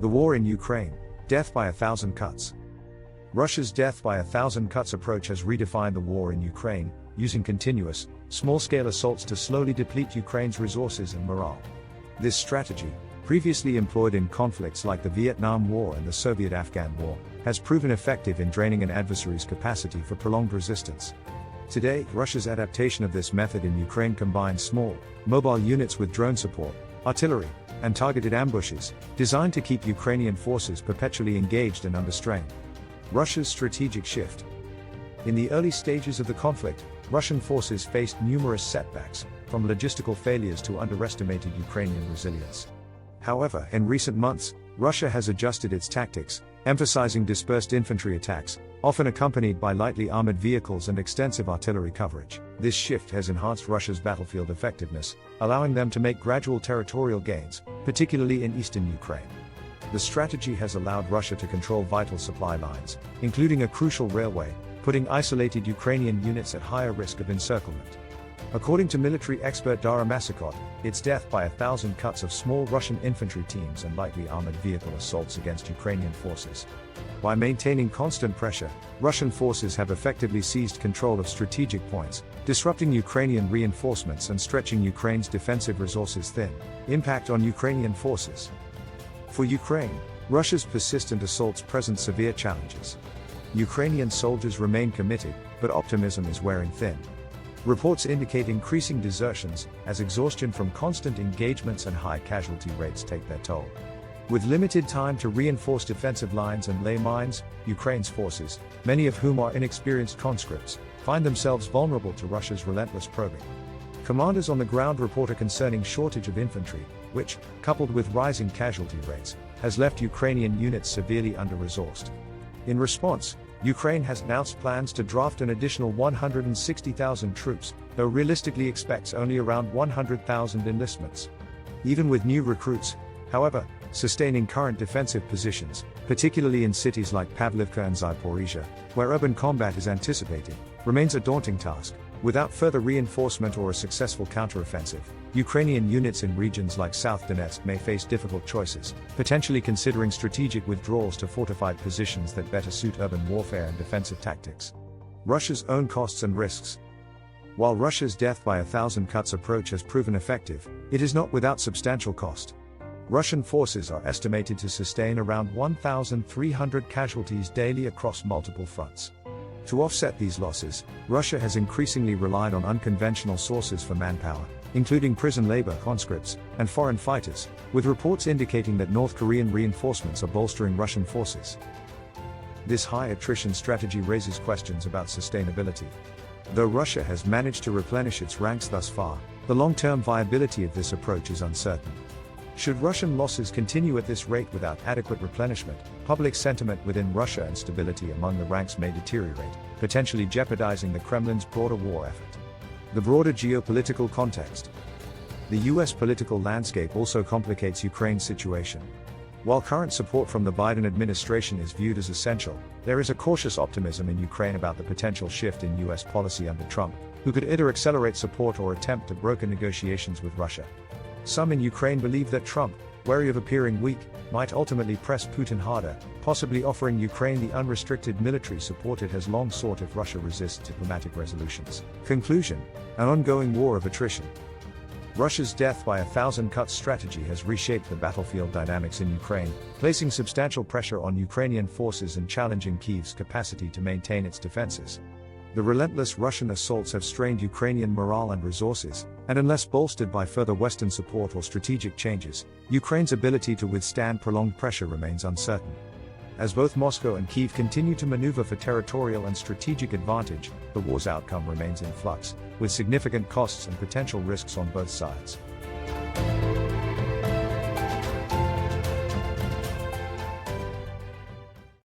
The war in Ukraine, death by 1,000 cuts. Russia's death by 1,000 cuts approach has redefined the war in Ukraine, using continuous, small-scale assaults to slowly deplete Ukraine's resources and morale. This strategy, previously employed in conflicts like the Vietnam War and the Soviet-Afghan War, has proven effective in draining an adversary's capacity for prolonged resistance. Today, Russia's adaptation of this method in Ukraine combines small, mobile units with drone support, artillery, and targeted ambushes, designed to keep Ukrainian forces perpetually engaged and under strain. Russia's strategic shift. In the early stages of the conflict, Russian forces faced numerous setbacks, from logistical failures to underestimated Ukrainian resilience. However, in recent months, Russia has adjusted its tactics, emphasizing dispersed infantry attacks, often accompanied by lightly armored vehicles and extensive artillery coverage. This shift has enhanced Russia's battlefield effectiveness, allowing them to make gradual territorial gains, particularly in eastern Ukraine. The strategy has allowed Russia to control vital supply lines, including a crucial railway, putting isolated Ukrainian units at higher risk of encirclement. According to military expert Dara Masakot, its death by 1,000 cuts of small Russian infantry teams and lightly armored vehicle assaults against Ukrainian forces. By maintaining constant pressure, Russian forces have effectively seized control of strategic points, disrupting Ukrainian reinforcements and stretching Ukraine's defensive resources thin. Impact on Ukrainian forces. For Ukraine, Russia's persistent assaults present severe challenges. Ukrainian soldiers remain committed, but optimism is wearing thin. Reports indicate increasing desertions, as exhaustion from constant engagements and high casualty rates take their toll. With limited time to reinforce defensive lines and lay mines, Ukraine's forces, many of whom are inexperienced conscripts, find themselves vulnerable to Russia's relentless probing. Commanders on the ground report a concerning shortage of infantry, which, coupled with rising casualty rates, has left Ukrainian units severely under-resourced. In response, Ukraine has announced plans to draft an additional 160,000 troops, though realistically expects only around 100,000 enlistments. Even with new recruits, however, sustaining current defensive positions, particularly in cities like Pavlivka and Zaporizhia, where urban combat is anticipated, remains a daunting task. Without further reinforcement or a successful counteroffensive, Ukrainian units in regions like South Donetsk may face difficult choices, potentially considering strategic withdrawals to fortified positions that better suit urban warfare and defensive tactics. Russia's own costs and risks. While Russia's death by 1,000 cuts approach has proven effective, it is not without substantial cost. Russian forces are estimated to sustain around 1,300 casualties daily across multiple fronts. To offset these losses, Russia has increasingly relied on unconventional sources for manpower, including prison labor, conscripts, and foreign fighters, with reports indicating that North Korean reinforcements are bolstering Russian forces. This high attrition strategy raises questions about sustainability. Though Russia has managed to replenish its ranks thus far, the long-term viability of this approach is uncertain. Should Russian losses continue at this rate without adequate replenishment, public sentiment within Russia and stability among the ranks may deteriorate, potentially jeopardizing the Kremlin's broader war effort. The broader geopolitical context. The US political landscape also complicates Ukraine's situation. While current support from the Biden administration is viewed as essential, there is a cautious optimism in Ukraine about the potential shift in US policy under Trump, who could either accelerate support or attempt to broker negotiations with Russia. Some in Ukraine believe that Trump, wary of appearing weak, might ultimately press Putin harder, possibly offering Ukraine the unrestricted military support it has long sought if Russia resists diplomatic resolutions. Conclusion: an ongoing war of attrition. Russia's death by 1,000 cuts strategy has reshaped the battlefield dynamics in Ukraine, placing substantial pressure on Ukrainian forces and challenging Kyiv's capacity to maintain its defenses. The relentless Russian assaults have strained Ukrainian morale and resources, and unless bolstered by further Western support or strategic changes, Ukraine's ability to withstand prolonged pressure remains uncertain. As both Moscow and Kyiv continue to maneuver for territorial and strategic advantage, the war's outcome remains in flux, with significant costs and potential risks on both sides.